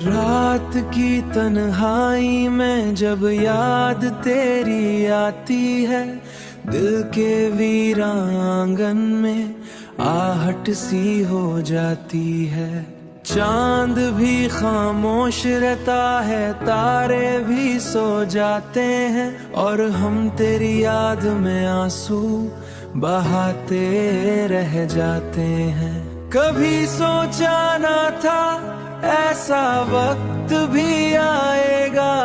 रात की तन्हाई में जब याद तेरी आती है, दिल के वीरांगन में आहट सी हो जाती है। चांद भी खामोश रहता है, तारे भी सो जाते हैं, और हम तेरी याद में आंसू बहाते रह जाते हैं। कभी सोचा ना था ऐसा वक्त भी आएगा,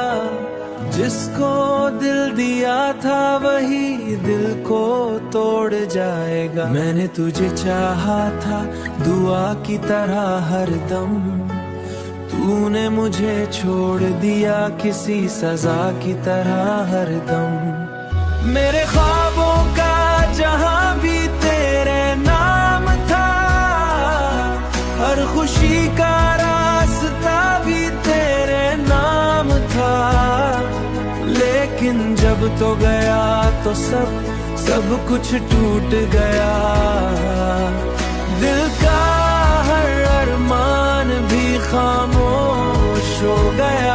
जिसको दिल दिया था वही दिल को तोड़ जाएगा। मैंने तुझे चाहा था दुआ की तरह हरदम, तूने मुझे छोड़ दिया किसी सजा की तरह हरदम। मेरे ख्वाबों का जहां भी तेरे नाम था, हर खुशी का रास्ता भी तेरे नाम था। लेकिन जब तो गया तो सब कुछ टूट गया। दिल का हर अरमान भी खामोश हो गया।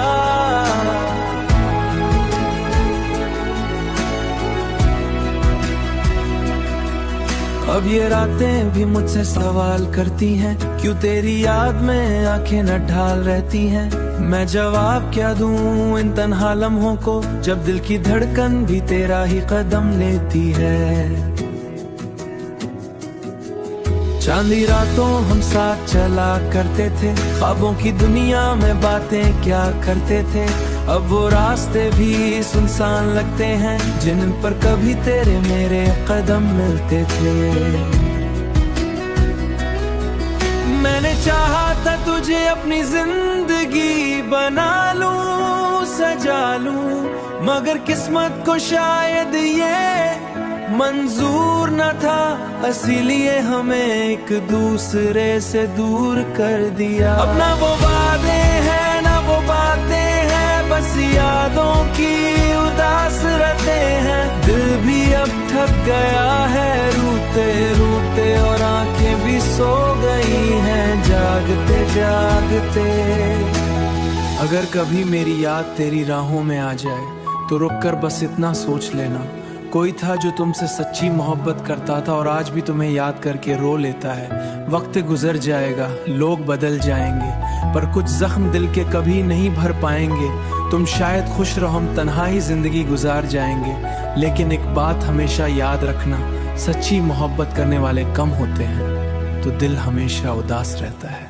अब ये रातें भी मुझसे सवाल करती हैं, क्यों तेरी याद में आंखें न ढाल रहती हैं। मैं जवाब क्या दूं इन तन्हा लम्हों को, जब दिल की धड़कन भी तेरा ही कदम लेती है। चांदी रातों हम साथ चला करते थे, ख्वाबों की दुनिया में बातें क्या करते थे। अब वो रास्ते भी सुनसान लगते हैं, जिन पर कभी तेरे मेरे कदम मिलते थे। मैंने चाहा था तुझे अपनी जिंदगी बना लूं, सजा लूं, मगर किस्मत को शायद ये मंजूर न था। इसीलिए हमें एक दूसरे से दूर कर दिया। अब ना वो वादे हैं ना वो बातें हैं, बस यादों की उदास रहते हैं। दिल भी अब थक गया है रूते रूते, और आंखें भी सो गई हैं जागते जागते। अगर कभी मेरी याद तेरी राहों में आ जाए तो रुक कर बस इतना सोच लेना, कोई था जो तुमसे सच्ची मोहब्बत करता था और आज भी तुम्हें याद करके रो लेता है। वक्त गुजर जाएगा, लोग बदल जाएंगे, पर कुछ जख्म दिल के कभी नहीं भर पाएंगे। तुम शायद खुश रहो, हम तन्हा ही जिंदगी गुजार जाएंगे। लेकिन एक बात हमेशा याद रखना, सच्ची मोहब्बत करने वाले कम होते हैं, तो दिल हमेशा उदास रहता है।